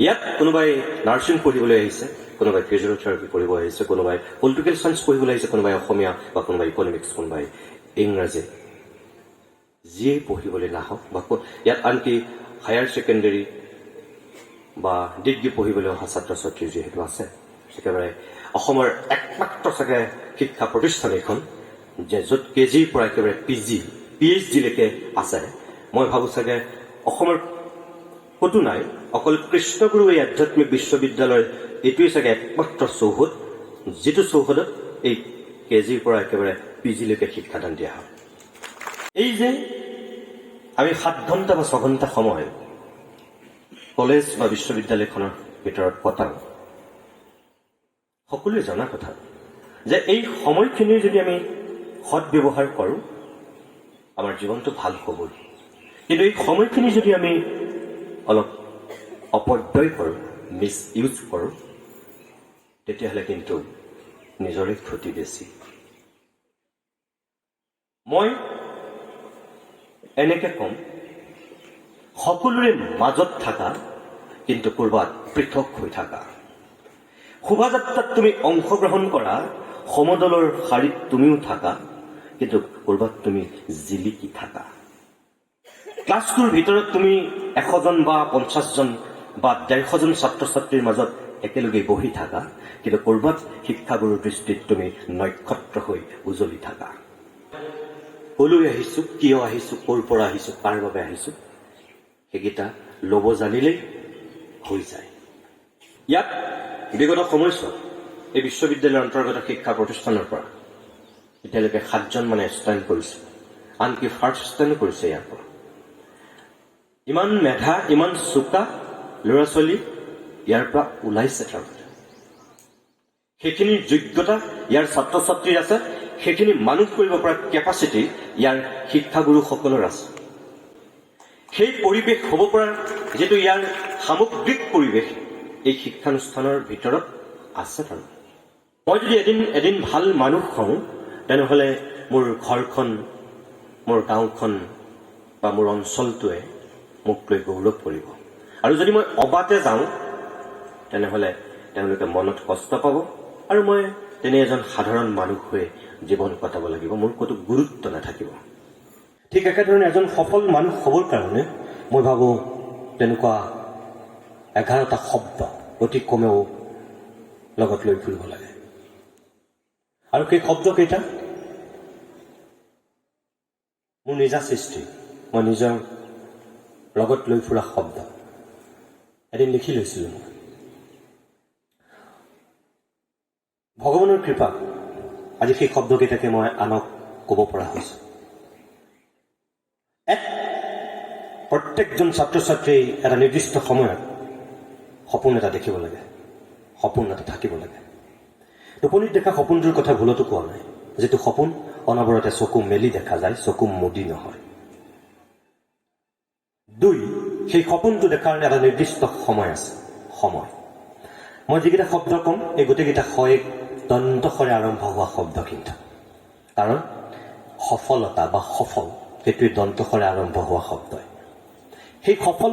ইয়াত কোনোবাই নাৰ্ছিং পঢ়িবলৈ আহিছে, কোনোবাই ফিজিঅথেৰাপি পঢ়িব আহিছে, কোনোবাই পলিটিকেল চায়েন্স পঢ়িবলৈ আহিছে, কোনোবাই অসমীয়া বা কোনোবাই ইকনমিক্স, কোনোবাই ইংৰাজী, যিয়ে পঢ়িবলৈ নাহক বা ইয়াত আনকি হায়াৰ ছেকেণ্ডেৰী বা ডিগ্ৰী পঢ়িবলৈ অহা ছাত্ৰ ছাত্ৰী যিহেতু আছে, একেবাৰে অসমৰ একমাত্ৰ চাগে শিক্ষা প্ৰতিষ্ঠান এইখন যে য'ত কেজিৰ পৰা একেবাৰে PhD-লৈকে আছে। মই ভাবোঁ চাগে অসমৰ ক'তো নাই, অকল কৃষ্ণগুৰু এই আধ্যাত্মিক বিশ্ববিদ্যালয়ৰ এইটোৱে চাগে একমাত্ৰ চৌহদ, যিটো চৌহদত এই কেজিৰ পৰা একেবাৰে PG-লৈকে শিক্ষাদান দিয়া হয়। এই যে আমি 7 ঘণ্টা বা 6 ঘণ্টা সময় কলেজ বা বিশ্ববিদ্যালয়খনৰ ভিতৰত কটাওঁ, সকলোৱে জনা কথা যে এই সময়খিনি যদি আমি সৎব্যৱহাৰ কৰোঁ আমাৰ জীৱনটো ভাল হ'বই। কিন্তু এই সময়খিনি যদি আমি অলপ অপব্যয় কৰোঁ, মিছ ইউজ কৰোঁ, তেতিয়াহ'লে কিন্তু নিজৰে ক্ষতি বেছি। মই এনেকে কম, সকলোৰে মাজত থাকা কিন্তু ক'ৰবাত পৃথক হৈ থাকা। শোভাযাত্ৰাত তুমি অংশগ্ৰহণ কৰা, সমদলৰ শাৰীত তুমিও থাকা, কিন্তু ক'ৰবাত তুমি জিলিকি থাকা। ক্লাছটোৰ ভিতৰত তুমি 100 জন বা 50 জন বা 150 জন ছাত্ৰ ছাত্ৰীৰ মাজত একেলগে বহি থাকা, কিন্তু ক'ৰবাত শিক্ষাগুৰুৰ দৃষ্টিত তুমি নক্ষত্ৰ হৈ উজলি থাকা। কলৈ আহিছোঁ, কিয় আহিছোঁ, ক'ৰ পৰা আহিছোঁ, কাৰ বাবে আহিছোঁ, সেইকেইটা ল'ব জানিলেই হৈ যায়। ইয়াত বিগত সময়ছোৱাত এই বিশ্ববিদ্যালয়ৰ অন্তৰ্গত শিক্ষা প্ৰতিষ্ঠানৰ পৰা এতিয়ালৈকে 7 জন মানে ষ্টেণ্ড কৰিছে, আনকি ফাৰ্ষ্ট ষ্টেণ্ডো কৰিছে। ইয়াৰ পৰা ইমান মেধা, ইমান চোকা ল'ৰা ছোৱালী ইয়াৰ পৰা ওলাইছে। তাৰমানে সেইখিনি যোগ্যতা ইয়াৰ ছাত্ৰ ছাত্ৰীৰ আছে, সেইখিনি মানুহ কৰিব পৰা কেপাচিটি ইয়াৰ শিক্ষাগুৰুসকলৰ আছে। সেই পৰিৱেশ হ'ব পৰা যিটো ইয়াৰ সামগ্ৰিক পৰিৱেশ এই শিক্ষানুষ্ঠানৰ ভিতৰত আছে। তাৰমানে মই যদি এদিন ভাল মানুহ হওঁ, তেনেহ'লে মোৰ ঘৰখন, মোৰ গাঁওখন বা মোৰ অঞ্চলটোৱে মোক লৈ গৌৰৱ কৰিব। আৰু যদি মই অবাতে যাওঁ, তেনেহ'লে তেওঁলোকে মনত কষ্ট পাব আৰু মই তেনে এজন সাধাৰণ মানুহ হৈ জীৱন কটাব লাগিব, মোৰ ক'তো গুৰুত্ব নাথাকিব। ঠিক একেধৰণে এজন সফল মানুহ হ'বৰ কাৰণে মই ভাবোঁ তেনেকুৱা 11টা শব্দ অতি কমেও লগত লৈ ফুৰিব লাগে। আৰু সেই শব্দকেইটা মোৰ নিজা সৃষ্টি, মই নিজৰ লগত লৈ ফুৰা শব্দ এদিন লিখি লৈছিলোঁ। মই ভগৱানৰ কৃপাত আজি সেই শব্দকেইটাকে মই আনক ক'ব পৰা হৈছোঁ। প্ৰত্যেকজন ছাত্ৰ ছাত্ৰীয়ে এটা নিৰ্দিষ্ট সময়ত সপোন এটা দেখিব লাগে, সপোন এটা থাকিব লাগে। টোপনিত দেখা সপোনটোৰ কথা ভুলতো কোৱা নাই, যিটো সপোন অনবৰতে চকু মেলি দেখা যায়, চকু মুদি নহয়। 2, সেই সপোনটো দেখাৰ এটা নিৰ্দিষ্ট সময় আছে। সময়, মই যিকেইটা শব্দ ক'ম এই গোটেইকেইটা হয় দন্তস্বৰে আৰম্ভ হোৱা শব্দ, কিন্তু কাৰণ সফলতা বা সফল সেইটোৱে দন্তস্বৰে আৰম্ভ হোৱা শব্দই। সেই সফল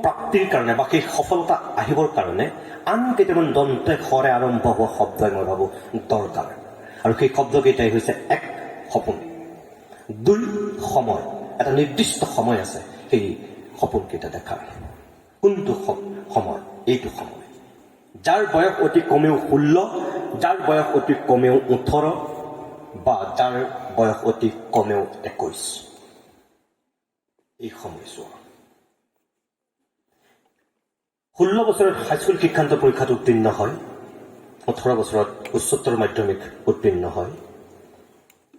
প্ৰাপ্তিৰ কাৰণে বা সেই সফলতা আহিবৰ কাৰণে আন কেইটামান দন্তস্বৰে আৰম্ভ হোৱা শব্দই মই ভাবোঁ দৰকাৰ। আৰু সেই শব্দকেইটাই হৈছে 1 সপোন, 2 সময়, এটা নিৰ্দিষ্ট সময় আছে সেই সপোনকেইটা দেখাৰ। কোনটো সময়? এইটো সময় যাৰ বয়স অতি কমেও 16, যাৰ বয়স অতি কমেও 18 বা যাৰ বয়স অতি কমেও 21। এই সময়ছোৱা 16 বছৰত হাইস্কুল শিক্ষান্ত পৰীক্ষাত উত্তীৰ্ণ হয়, 18 বছৰত উচ্চতৰ মাধ্যমিক উত্তীৰ্ণ হয়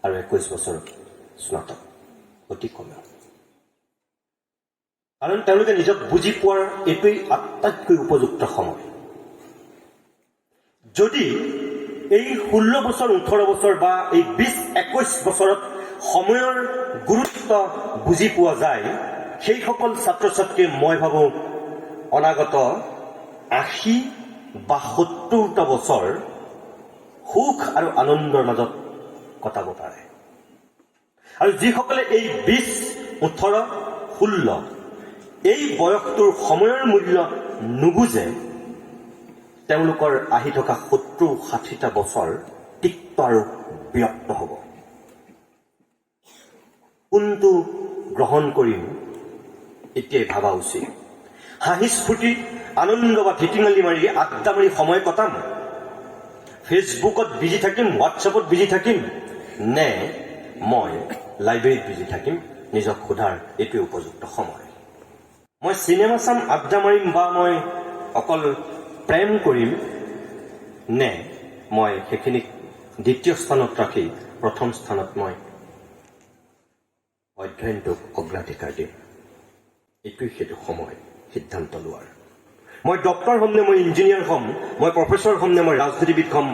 আৰু 21 বছৰত স্নাতক, অতি কমেও। কাৰণ তেওঁলোকে নিজক বুজি পোৱাৰ এইটোৱেই আটাইতকৈ উপযুক্ত সময়। যদি এই 16 বছৰ, 18 বছৰ বা এই 20-21 বছৰত সময়ৰ গুৰুত্ব বুজি পোৱা যায়, সেইসকল ছাত্ৰ ছাত্ৰীয়ে মই ভাবোঁ অনাগত 80 বা 70টা বছৰ সুখ আৰু আনন্দৰ মাজত কটাব পাৰে। আৰু যিসকলে এই 20, 18, 16 এই বয়সটোৰ সময়ৰ মূল্য নুবুজে তেওঁলোকৰ আহি থকা 70-60টা বছৰ তিক্ত আৰু বিৰক্ত হ'ব। কোনটো গ্ৰহণ কৰিম এতিয়াই ভাবা উচিত। হাঁহি স্ফূৰ্তি আনন্দ বা ধিটিঙালি মাৰি আড্ডা মাৰি সময় কটাম, ফেচবুকত বিজি থাকিম, হোৱাটছএপত বিজি থাকিম, নে মই লাইব্ৰেৰীত বিজি থাকিম, নিজক সোধাৰ এইটোৱে উপযুক্ত সময়। মই চিনেমা চাম, আড্ডা মাৰিম, বা মই অকল প্ৰেম কৰিম, নে মই সেইখিনিক দ্বিতীয় স্থানত ৰাখি প্ৰথম স্থানত মই অধ্যয়নটোক অগ্ৰাধিকাৰ দিম। এইটোৱেই সেইটো সময় সিদ্ধান্ত লোৱাৰ। মই ডক্টৰ হ'ম নে মই ইঞ্জিনিয়াৰ হ'ম, মই প্ৰফেচৰ হ'ম নে মই ৰাজনীতিবিদ হ'ম,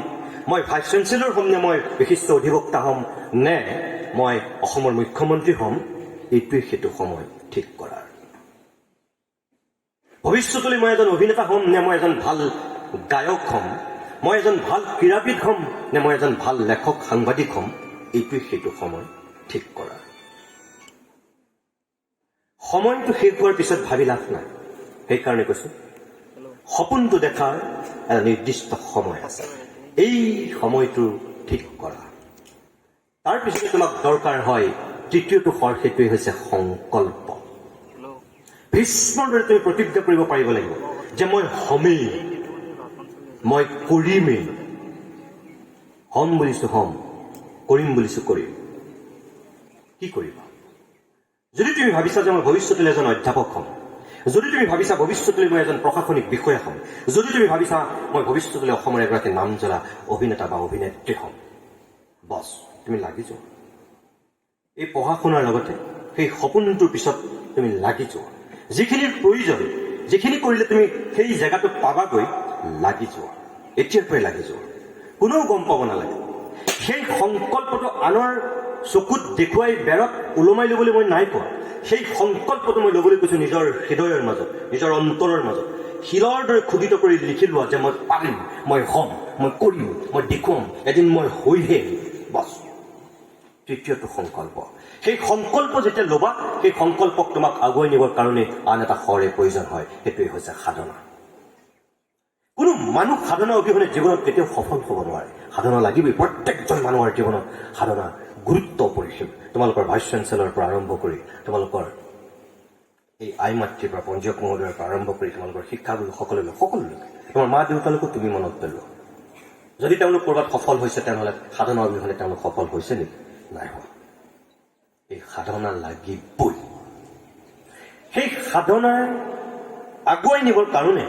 মই ভাইচ চেঞ্চেলৰ হ'ম নে মই বিশিষ্ট অধিবক্তা হ'ম, নে মই অসমৰ মুখ্যমন্ত্ৰী হ'ম, এইটোৱেই সেইটো সময় ঠিক কৰাৰ। ভৱিষ্যতলৈ মই এজন অভিনেতা হ'ম নে মই এজন ভাল গায়ক হ'ম, মই এজন ভাল ক্ৰীড়াবিদ হ'ম নে মই এজন ভাল লেখক সাংবাদিক হ'ম, এইটোৱেই সেইটো সময় ঠিক কৰাৰ। সময়টো শেষ হোৱাৰ পিছত ভাবি লাভ নাই। সেইকাৰণে কৈছো, সপোনটো দেখাৰ এটা নিৰ্দিষ্ট সময় আছে, এই সময়টো ঠিক কৰা। তাৰ পিছতে তোমাক দৰকাৰ হয় তৃতীয়টো স্বৰ, সেইটোৱে হৈছে সংকল্প। ভীষ্মৰ দৰে তুমি প্ৰতিজ্ঞা কৰিব পাৰিব লাগিব যে মই হমেই, মই কৰিমেই। হম বুলিছো হম, কৰিম বুলিছো কৰিম। কি কৰিবা? যদি তুমি ভাবিছা যে মই ভৱিষ্যতলৈ এজন অধ্যাপক হ'ম, যদি তুমি ভাবিছা ভৱিষ্যতলৈ মই এজন প্ৰশাসনিক বিষয়া হ'ম, যদি তুমি ভাবিছা মই ভৱিষ্যতলৈ অসমৰ এগৰাকী নামজ্বলা অভিনেতা বা অভিনেত্ৰী হ'ম, বছ তুমি লাগি যোৱা। এই পঢ়া শুনাৰ লগতে সেই সপোনটোৰ পিছত তুমি লাগি যোৱা। যিখিনিৰ প্ৰয়োজন, যিখিনি কৰিলে তুমি সেই জেগাটোত পাবাগৈ, লাগি যোৱা। এতিয়াৰ পৰাই লাগি যোৱা, কোনেও গম পাব নালাগে। সেই সংকল্পটো আনৰ চকুত দেখুৱাই বেৰত ওলমাই ল'বলৈ মই নাই কোৱা। সেই সংকল্পটো মই ল'বলৈ কৈছো নিজৰ হৃদয়ৰ মাজত, নিজৰ অন্তৰৰ মাজত শিলৰ দৰে খোদিত কৰি লিখি লোৱা যে মই পাৰিম, মই হ'ম, মই কৰিম, মই দেখুৱাম, এদিন মই হৈহে। বছ, তৃতীয়টো সংকল্প। সেই সংকল্প যেতিয়া ল'বা, সেই সংকল্পক তোমাক আগুৱাই নিবৰ কাৰণে আন এটা শৰে প্ৰয়োজন হয়, সেইটোৱে হৈছে সাধনা। কোনো মানুহ সাধনা অবিহনে জীৱনত কেতিয়াও সফল হ'ব নোৱাৰে। সাধনা লাগিবই, প্ৰত্যেকজন মানুহৰ জীৱনত সাধনা গুৰুত্ব অপৰিসীম। তোমালোকৰ ভাইচ চেঞ্চেলৰ পৰা আৰম্ভ কৰি, তোমালোকৰ এই আই মাতৃৰ পৰা পঞ্জীয়ক মহোদয়ৰ পৰা আৰম্ভ কৰি, তোমালোকৰ শিক্ষাগুৰু সকলোকে, তোমাৰ মা দেউতালোকো তুমি মনত পেলোৱা। যদি তেওঁলোক ক'ৰবাত সফল হৈছে, তেনেহ'লে সাধনা অবিহনে তেওঁলোক সফল হৈছে নেকি? নাই হোৱা। এই সাধনা লাগিবই। সেই সাধনাৰ আগুৱাই নিবৰ কাৰণে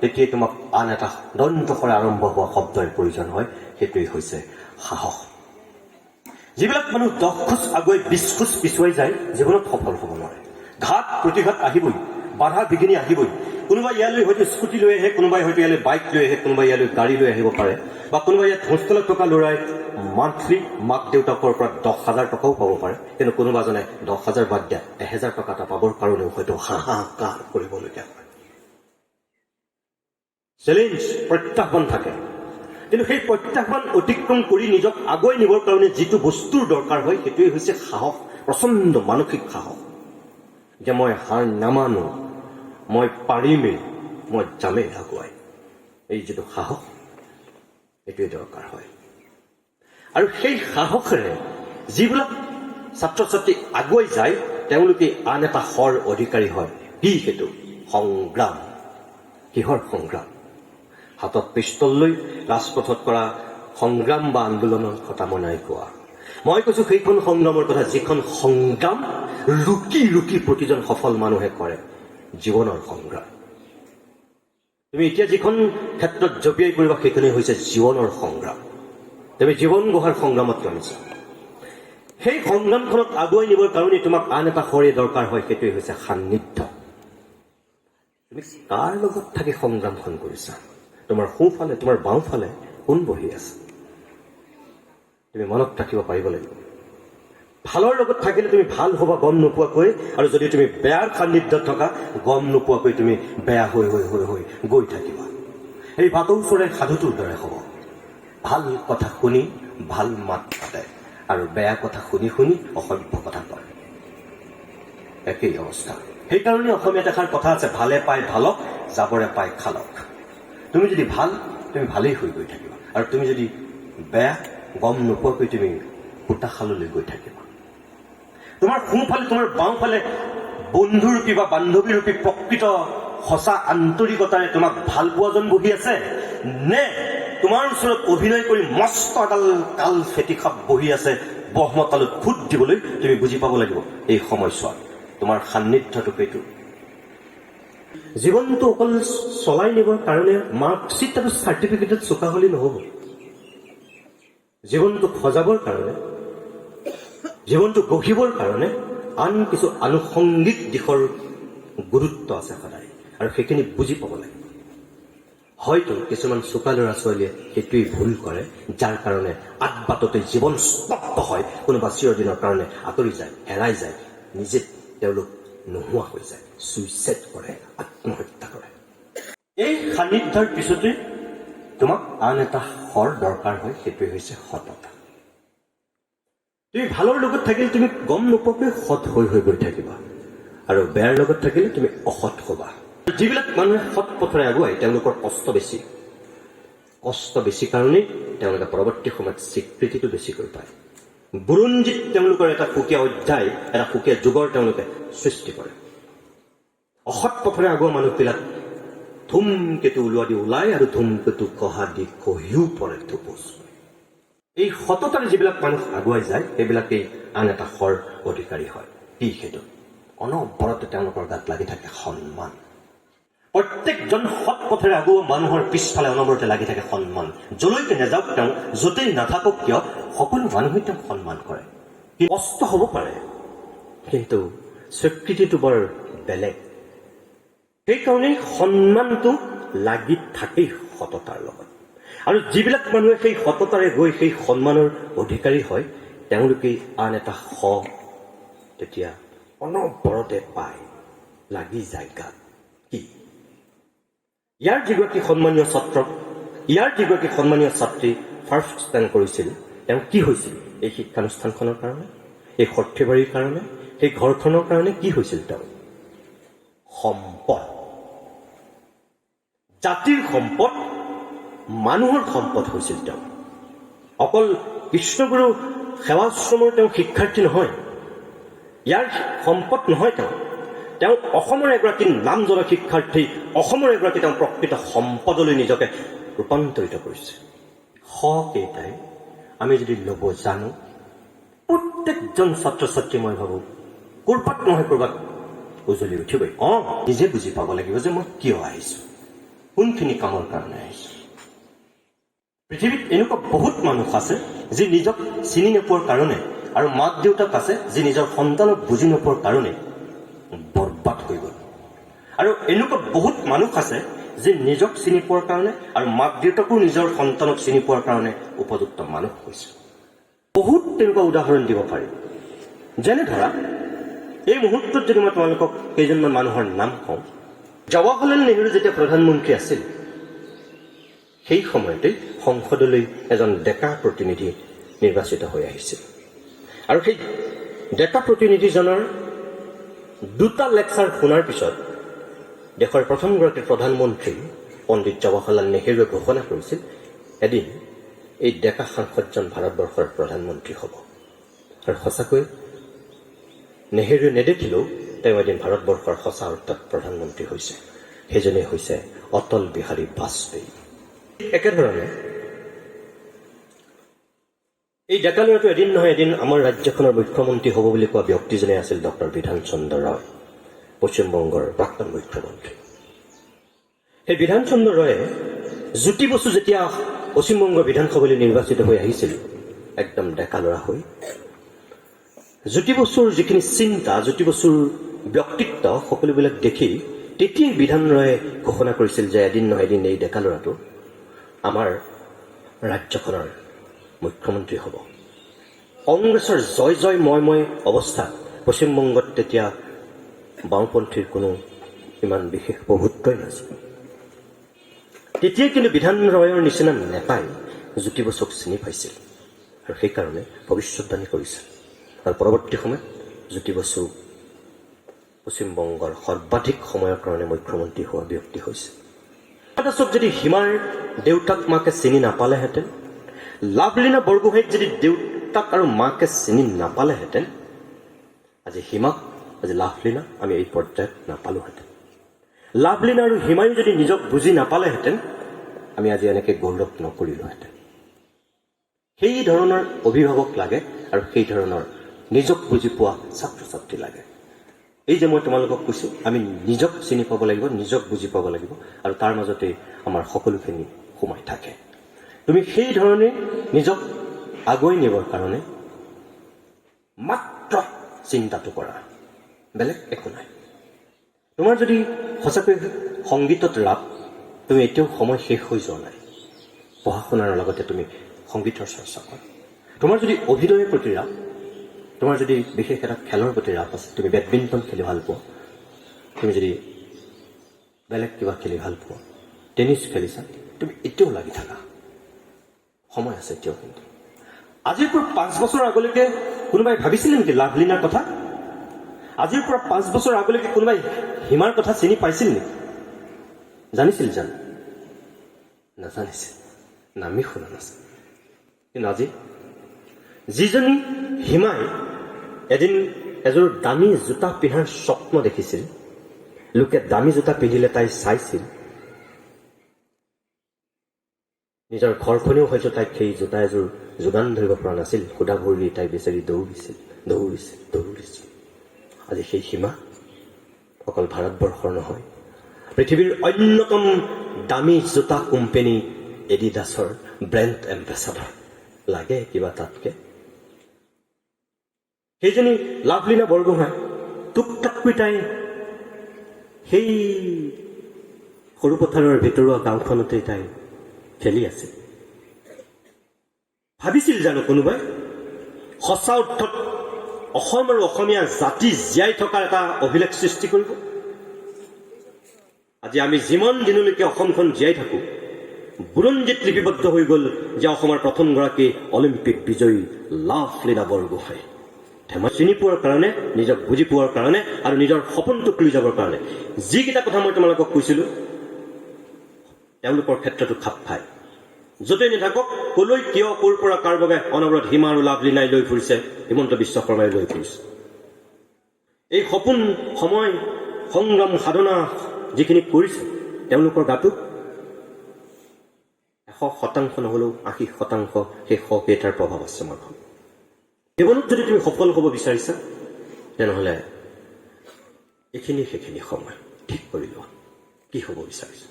তেতিয়াই তোমাক আন এটা দন্তসৰে আৰম্ভ হোৱা শব্দৰ প্ৰয়োজন হয়, সেইটোৱেই হৈছে সাহস। যিবিলাক মানুহ 10 খোজ আগুৱাই 20 খোজ পিছুৱাই যায়, জীৱনত সফল হ'ব নোৱাৰে। ঘাট প্ৰতিঘাত আহিবই, বাধা বিঘিনি আহিবই। কোনোবাই ইয়ালৈ হয়তো স্কুটি লৈ আহে, কোনোবাই হয়তো ইয়ালৈ বাইক লৈ আহে, কোনোবাই ইয়ালৈ গাড়ী লৈ আহিব পাৰে, বা কোনোবাই ইয়াত হোষ্টেলত থকা ল'ৰাই মান্থলি মাক দেউতাকৰ পৰা 10,000 টকাও পাব পাৰে। কিন্তু কোনোবাজনে 10,000 বাদ দিয়া 1,000 টকা এটা পাবৰ কাৰণেও হয়তো হাহাকাৰ কৰিবলগীয়া হয়। চেলেঞ্জ, প্ৰত্যাহ্বান থাকে, কিন্তু সেই প্ৰত্যাহ্বান অতিক্ৰম কৰি নিজক আগুৱাই নিবৰ কাৰণে যিটো বস্তুৰ দৰকাৰ হয়, সেইটোৱেই হৈছে সাহস, প্ৰচণ্ড মানসিক সাহস। যে মই হাৰ নামানো, মই পাৰিমেই, মই যামেই আগুৱাই। এই যিটো সাহস, এইটোৱে দৰকাৰ হয়। আৰু সেই সাহসেৰে যিবিলাক ছাত্ৰ ছাত্ৰী আগুৱাই যায়, তেওঁলোকে আন এটা শৰ অধিকাৰী হয়। কি সেইটো? সংগ্ৰাম। কিহৰ সংগ্ৰাম? হাতত পিষ্টল লৈ ৰাজপথত কৰা সংগ্ৰাম বা আন্দোলনৰ কথা মই নাই কোৱা। মই কৈছো সেইখন সংগ্ৰামৰ কথা, যিখন সংগ্ৰাম লুকি লুকি প্ৰতিজন সফল মানুহে কৰে, জীৱনৰ সংগ্ৰাম। তুমি এতিয়া যিখন ক্ষেত্ৰত জঁপিয়াই পৰিবা, সেইখনেই হৈছে জীৱনৰ সংগ্ৰাম। তুমি জীৱন গঢ়াৰ সংগ্ৰামত নামিছা। সেই সংগ্ৰামখনক আগুৱাই নিবৰ কাৰণে তোমাক আন এটা শৰে দৰকাৰ হয়, সেইটোৱেই হৈছে সান্নিধ্য। তুমি কাৰ লগত থাকি সংগ্ৰামখন কৰিছা? তোমাৰ সোঁফালে, তোমাৰ বাওঁফালে কোন বহি আছে? তুমি মনত ৰাখিব পাৰিব লাগিব। ভালৰ লগত থাকিলে তুমি ভাল হ'বা গম নোপোৱাকৈ, আৰু যদি তুমি বেয়াৰ সান্নিধ্যত থকা, গম নোপোৱাকৈ তুমি বেয়া হৈ হৈ হৈ হৈ গৈ থাকিবা। এই বাটৌ চৰাই সাধুটোৰ দৰে হ'ব। ভাল কথা শুনি ভাল মাত পাতে, আৰু বেয়া কথা শুনি শুনি অসভ্য কথা কয়। একেই অৱস্থা। সেইকাৰণে অসমীয়াত এষাৰ কথা আছে, ভালে পাই ভালক, যাবৰে পাই খালক। তুমি যদি ভাল, তুমি ভালেই হৈ গৈ থাকিবা, আৰু তুমি যদি বেয়া, গম নোপোৱাকৈ তুমি সূতাশাললৈ গৈ থাকিবা। তোমাৰ সোঁফালে, তোমাৰ বাওঁফালে বন্ধুৰূপী বা বান্ধৱীৰূপী প্ৰকৃত সঁচা আন্তৰিকতাৰে তোমাক ভাল পোৱাজন বহি আছে, নে তোমাৰ ওচৰত অভিনয় কৰি মস্ত এডাল কাল ফেটি খাপ বহি আছে ব্ৰহ্মতালত খুদ দিবলৈ? তুমি বুজি পাব লাগিব এই সময়ছোৱাত তোমাৰ সান্নিধ্যটো সেইটো। জীৱনটো অকল চলাই নিবৰ কাৰণে মাৰ্কশ্বিট আৰু চাৰ্টিফিকেটত চোকা হ'লে নহ'ব। জীৱনটোক সজাবৰ কাৰণে, জীৱনটো গঢ়িবৰ কাৰণে আন কিছু আনুষংগিক দিশৰ গুৰুত্ব আছে সদায়, আৰু সেইখিনি বুজি পাব লাগে। হয়তো কিছুমান চোকা ল'ৰা ছোৱালীয়ে সেইটোৱেই ভুল কৰে, যাৰ কাৰণে আদবাটতে জীৱন স্তব্ধ হয়, কোনোবা চিৰদিনৰ কাৰণে আঁতৰি যায়, হেৰাই যায়, নিজে তেওঁলোক নোহোৱা হৈ যায়, চুইচাইড কৰে, আত্মহত্যা কৰে। এই সান্নিধ্যৰ পিছতে তোমাক আন এটা শৰ দৰকাৰ হয়, সেইটোৱে হৈছে সততা। তুমি ভালৰ লগত থাকিলে তুমি গম নোপোৱাকৈ সৎ হৈ হৈ গৈ থাকিবা, আৰু বেয়াৰ লগত থাকিলে তুমি অসৎ হবা। যিবিলাক মানুহে সৎ পথেৰে আগুৱাই তেওঁলোকৰ কষ্ট বেছি। কষ্ট বেছি কাৰণেই তেওঁলোকে পৰৱৰ্তী সময়ত স্বীকৃতিটো বেছিকৈ পায়। বুৰঞ্জীত তেওঁলোকৰ এটা সুকীয়া অধ্যায়, এটা সুকীয়া যুগৰ তেওঁলোকে সৃষ্টি কৰে। অসৎ পথেৰে আগুৱা মানুহবিলাক ধুমকেতু ওলোৱা দি ওলায়, আৰু ধুমকেতু কহা দি কহিও পৰে থুপুচ। এই সততাৰে যিবিলাক মানুহ আগুৱাই যায় সেইবিলাকেই আন এটা শৰ অধিকাৰী হয়। কি সেইটো? অনবৰতে তেওঁলোকৰ গাত লাগি থাকে সন্মান। প্ৰত্যেকজন সৎ পথেৰে আগুৱা মানুহৰ পিছফালে অনবৰতে লাগি থাকে সন্মান। যলৈকে নাযাওক তেওঁ, য'তেই নাথাকক কিয়, সকলো মানুহে তেওঁক সন্মান কৰে। কষ্ট হ'ব পাৰে, কিন্তু স্বীকৃতিটো বৰ বেলেগ। সেইকাৰণেই সন্মানটো লাগি থাকেই সততাৰ লগত। আৰু যিবিলাক মানুহে সেই সততাৰে গৈ সেই সন্মানৰ অধিকাৰী হয়, তেওঁলোকেই আন এটা তেতিয়া অনবৰতে পায়, লাগি যায় গাত। কি? ইয়াৰ যিগৰাকী সন্মানীয় ছাত্ৰ, ইয়াৰ যিগৰাকী সন্মানীয় ছাত্ৰী ফাৰ্ষ্ট ষ্টেণ্ড কৰিছিল, তেওঁ কি হৈছিল? এই শিক্ষানুষ্ঠানখনৰ কাৰণে, এই সৰ্থেবাৰীৰ কাৰণে, সেই ঘৰখনৰ কাৰণে কি হৈছিল? তেওঁ সম্পদ, জাতিৰ সম্পদ, মানুহৰ সম্পদ হৈছিল তেওঁ। অকল কৃষ্ণগুৰু সেৱাশ্ৰমৰ তেওঁ শিক্ষাৰ্থী নহয়, ইয়াৰ সম্পদ নহয় তেওঁ অসমৰ এগৰাকী নামজনা শিক্ষাৰ্থী, অসমৰ এগৰাকী তেওঁ প্ৰকৃত সম্পদলৈ নিজকে ৰূপান্তৰিত কৰিছে। কেইটাই আমি যদি ল'ব জানো, প্ৰত্যেকজন ছাত্ৰ ছাত্ৰী মই ভাবোঁ ক'ৰবাত নহয় ক'ৰবাত উজলি উঠিবই। নিজে বুজি পাব লাগিব যে মই কিয় আহিছোঁ, কোনখিনি কামৰ কাৰণে আহিছোঁ। পৃথিৱীত এনেকুৱা বহুত মানুহ আছে যি নিজক চিনি নোপোৱাৰ কাৰণে, আৰু মাক দেউতাক আছে যি নিজৰ সন্তানক বুজি নোপোৱাৰ কাৰণে বৰবাদ হৈ গ'ল। আৰু এনেকুৱা বহুত মানুহ আছে যি নিজক চিনি পোৱাৰ কাৰণে আৰু মাক দেউতাকো নিজৰ সন্তানক চিনি পোৱাৰ কাৰণে উপযুক্ত মানুহ হৈছে। বহুত তেনেকুৱা উদাহৰণ দিব পাৰি। যেনে ধৰা, এই মুহূৰ্তত যদি মই তোমালোকক কেইজনমান মানুহৰ নাম কওঁ, জৱাহৰলাল নেহৰু যেতিয়া প্ৰধানমন্ত্ৰী আছিল, সেই সময়তেই সংসদলৈ এজন ডেকা প্ৰতিনিধি নিৰ্বাচিত হৈ আহিছিল। আৰু সেই ডেকা প্ৰতিনিধিজনৰ দুটা লেকচাৰ শুনাৰ পিছত দেশৰ প্ৰথমগৰাকী প্ৰধানমন্ত্ৰী পণ্ডিত জৱাহৰলাল নেহৰুৱে ঘোষণা কৰিছিল, এদিন এই ডেকা সাংসদজন ভাৰতবৰ্ষৰ প্ৰধানমন্ত্ৰী হ'ব। আৰু সঁচাকৈ নেহৰুৱে নেদেখিলেও তেওঁ এদিন ভাৰতবৰ্ষৰ সঁচা অৰ্থত প্ৰধানমন্ত্ৰী হৈছে। সেইজনেই হৈছে অটল বিহাৰী বাজপেয়ী। একেধৰণে এই ডেকা ল'ৰাটো এদিন নহয় এদিন আমাৰ ৰাজ্যখনৰ মুখ্যমন্ত্ৰী হ'ব বুলি কোৱা ব্যক্তিজনে আছিল ডক্টৰ বিধান চন্দ্ৰ ৰায়, পশ্চিমবংগৰ প্ৰাক্তন মুখ্যমন্ত্ৰী। সেই বিধান চন্দ্ৰ ৰায়ে জ্যোতি বসু যেতিয়া পশ্চিমবংগৰ বিধানসভালৈ নিৰ্বাচিত হৈ আহিছিল, একদম ডেকা ল'ৰা হৈ, জ্যোতি বসুৰ যিখিনি চিন্তা, জ্যোতি বসুৰ ব্যক্তিত্ব সকলোবিলাক দেখি তেতিয়াই বিধান ৰায়ে ঘোষণা কৰিছিল যে এদিন নহয় এদিন এই ডেকা ল'ৰাটো আমাৰ ৰাজ্যখনৰ মুখ্যমন্ত্ৰী হ'ব। কংগ্ৰেছৰ জয় জয় ময় অৱস্থাত পশ্চিমবংগত তেতিয়া বাওঁপন্থীৰ কোনো ইমান বিশেষ প্ৰভুত্বই নাছিল। তেতিয়াই কিন্তু বিধান ৰায়ৰ নিচিনা নেতাই জ্যোতি বসুক চিনি পাইছিল, আৰু সেইকাৰণে ভৱিষ্যতবাণী কৰিছিল। আৰু পৰৱৰ্তী সময়ত জ্যোতি বসু পশ্চিমবংগৰ সৰ্বাধিক সময়ৰ কাৰণে মুখ্যমন্ত্ৰী হোৱা ব্যক্তি হৈছে। দাসক যদি হিমাৰ দেউতাক মাকে চিনি নাপালেহেঁতেন, লাভলীনা বৰগোহাঁইক যদি দেউতাক আৰু মাকে চিনি নাপালেহেঁতেন, আজি হিমাক, আজি লাভলীনা আমি এই পৰ্যায়ত নাপালোহেঁতেন। লাভলীনা আৰু হিমাই যদি নিজক বুজি নাপালেহেঁতেন, আমি আজি এনেকৈ গৌৰৱ নকৰিলোহেঁতেন। সেই ধৰণৰ অভিভাৱক লাগে আৰু সেই ধৰণৰ নিজক বুজি পোৱা ছাত্ৰ ছাত্ৰী লাগে। এই যে মই তোমালোকক কৈছোঁ, আমি নিজক চিনি পাব লাগিব, নিজক বুজি পাব লাগিব, আৰু তাৰ মাজতে আমাৰ সকলোখিনি সোমাই থাকে। তুমি সেই ধৰণে নিজক আগুৱাই নিবৰ কাৰণে মাত্ৰ চিন্তাটো কৰা, বেলেগ একো নাই। তোমাৰ যদি সঁচাকৈ সংগীতত ৰাপ, তুমি এতিয়াও সময় শেষ হৈ যোৱা নাই। পঢ়া শুনাৰ লগতে তুমি সংগীতৰ চৰ্চা কৰা। তোমাৰ যদি অভিনয়ৰ প্ৰতি ৰাপ, তোমাৰ যদি বিশেষ এটা খেলৰ প্ৰতি ৰাপ আছে, তুমি বেডমিণ্টন খেলি ভাল পোৱা, তুমি যদি বেলেগ কিবা খেলি ভাল পোৱা, টেনিছ খেলিছা, তুমি এতিয়াও লাগি থাকা, সময় আছে এতিয়াও। কিন্তু আজিৰ পৰা 5 বছৰ আগলৈকে কোনোবাই ভাবিছিল নেকি লাভলীনাৰ কথা? আজিৰ পৰা 5 বছৰ আগলৈকে কোনোবাই হিমাৰ কথা চিনি পাইছিল নেকি? জানিছিল জানো? নাজানিছিল, নামি শুনা নাছিল। কিন্তু আজি যিজনী হিমাই এদিন এযোৰ দামী জোতা পিন্ধাৰ স্বপ্ন দেখিছিল, লোকে দামী জোতা পিন্ধিলে তাই চাইছিল, নিজৰ ঘৰখনেও হয়তো তাইক সেই জোতা এযোৰ যোগান ধৰিব পৰা নাছিল, সুদা ভৰি তাই বিচাৰি দৌৰিছিল। আজি সেই সীমা অকল ভাৰতবৰ্ষৰ নহয়, পৃথিৱীৰ অন্যতম দামী জোতা কোম্পানী এডিডাছৰ ব্ৰেণ্ড এম্বেচাডৰ। লাগে কিবা তাতকে? সেইজনী লাভলীনা বৰগোহাঁই টুকটাককৈ তাই সেই সৰু পথাৰৰ ভিতৰুৱা গাঁওখনতে তাই খেলি আছিল। ভাবিছিল জানো কোনোবাই সঁচা অৰ্থত অসম আৰু অসমীয়া জাতি জীয়াই থকাৰ এটা অভিলেখ সৃষ্টি কৰিব? আজি আমি যিমান দিনলৈকে অসমখন জীয়াই থাকোঁ, বুৰঞ্জীত লিপিবদ্ধ হৈ গ'ল যে অসমৰ প্ৰথমগৰাকী অলিম্পিক বিজয়ী লাভলীনা বৰগোহাঁই। ধেমালি চিনি পোৱাৰ কাৰণে, নিজক বুজি পোৱাৰ কাৰণে আৰু নিজৰ সপোনটোক লৈ যাবৰ কাৰণে যিকেইটা কথা মই তোমালোকক কৈছিলোঁ, তেওঁলোকৰ ক্ষেত্ৰতো খাপ খায়। য'তেই নাথাকক, কলৈ, কিয়, ক'ৰ পৰা, কাৰ বাবে অনবৰত হিমা আৰু লাভলীনাই লৈ ফুৰিছে, হিমন্ত বিশ্ব শৰ্মাই লৈ ফুৰিছে। এই সপোন, সময়, সংগ্ৰাম, সাধনা যিখিনি কৰিছে, তেওঁলোকৰ গাটো 100% নহ'লেও 80% সেই সকেইটাৰ প্ৰভাৱ আছে। মই ভাবোঁ জীৱনত যদি তুমি সফল হ'ব বিচাৰিছা, তেনেহ'লে সেইখিনি সময় ঠিক কৰি লোৱা, কি হ'ব বিচাৰিছা।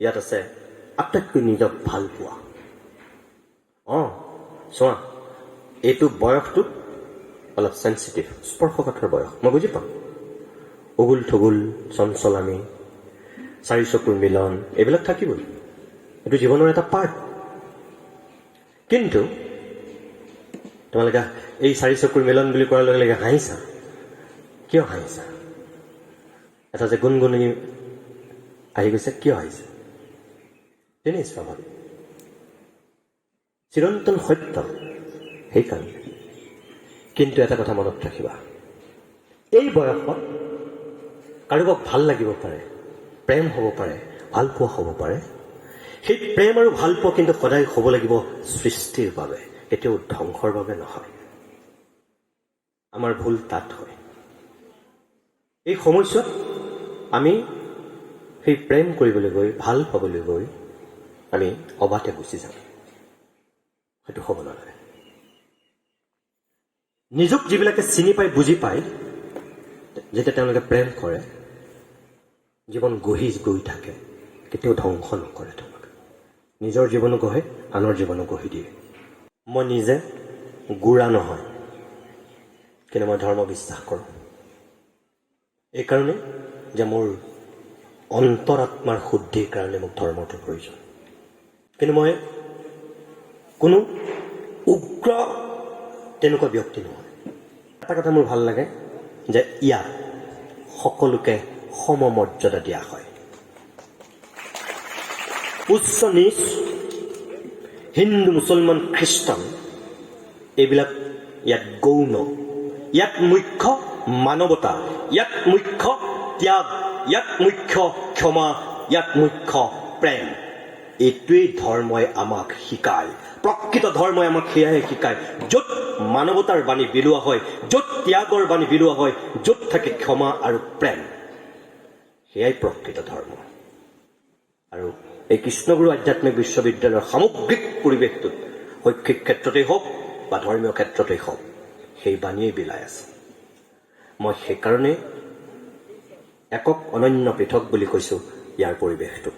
ইয়াত আছে আটাইতকৈ নিজক ভাল পোৱা। চোৱা, এইটো বয়সটো অলপ চেঞ্চিটিভ, স্পৰ্শকাতৰ বয়স, মই বুজি পাওঁ। উগুল থুগুল, চঞ্চলামী, 4 চকুৰ মিলন, এইবিলাক থাকিবই, এইটো জীৱনৰ এটা পাৰ্ট। কিন্তু তোমালোকে এই 4 চকুৰ মিলন বুলি কোৱাৰ লগে লগে হাঁহিছা, কিয় হাঁহিছা? এটা যে গুণগুণনি আহি গৈছে, কিয় হাঁহিছে? তেনেই স্বাভাৱিক, চিৰন্তন সত্য, সেইকাৰণে। কিন্তু এটা কথা মনত ৰাখিবা, এই বয়সত কাৰোবাক ভাল লাগিব পাৰে, প্ৰেম হ'ব পাৰে, ভাল পোৱা হ'ব পাৰে। সেই প্ৰেম আৰু ভাল পোৱা কিন্তু সদায় হ'ব লাগিব সৃষ্টিৰ বাবে, কেতিয়াও ধ্বংসৰ বাবে নহয়। আমাৰ ভুল তাত হয়। এই সময়ছোৱাত আমি সেই প্ৰেম কৰিবলৈ গৈ, ভাল পাবলৈ গৈ আমি অবাতে গুচি যাওঁ। সেইটো হ'ব নালাগে। নিজক যিবিলাকে চিনি পায়, বুজি পায়, যেতিয়া তেওঁলোকে প্ৰেম কৰে, জীৱন গঢ়ি গৈ থাকে, কেতিয়াও ধ্বংস নকৰে। তেওঁলোকে নিজৰ জীৱনো গঢ়ে, আনৰ জীৱনো গঢ়ি দিয়ে। মই নিজে গোড়া নহয়, কিন্তু মই ধৰ্ম বিশ্বাস কৰোঁ। এইকাৰণে যে মোৰ অন্তৰাত্মাৰ শুদ্ধিৰ কাৰণে মোক ধৰ্মটোৰ প্ৰয়োজন। কিন্তু মই কোনো উগ্ৰ তেনেকুৱা ব্যক্তি নহয়। এটা কথা মোৰ ভাল লাগে যে ইয়াত সকলোকে সমমৰ্যাদা দিয়া হয়। উচ্চ নিচ, হিন্দু, মুছলমান, খ্ৰীষ্টান, এইবিলাক ইয়াত গৌণ। ইয়াত মুখ্য মানৱতা, ইয়াত মুখ্য ত্যাগ, ইয়াত মুখ্য ক্ষমা, ইয়াত মুখ্য প্ৰেম। এইটোৱেই ধৰ্মই আমাক শিকায়। প্ৰকৃত ধৰ্মই আমাক সেয়াহে শিকায়। য'ত মানৱতাৰ বাণী বিলোৱা হয়, য'ত ত্যাগৰ বাণী বিলোৱা হয়, য'ত থাকে ক্ষমা আৰু প্ৰেম, সেয়াই প্ৰকৃত ধৰ্ম। আৰু এই কৃষ্ণগুৰু আধ্যাত্মিক বিশ্ববিদ্যালয়ৰ সামগ্ৰিক পৰিৱেশটোত শৈক্ষিক ক্ষেত্ৰতেই হওক বা ধৰ্মীয় ক্ষেত্ৰতেই হওক, সেই বাণীয়ে বিলাই আছে। মই সেইকাৰণে একক অনন্য পৃথক বুলি কৈছোঁ ইয়াৰ পৰিৱেশটো।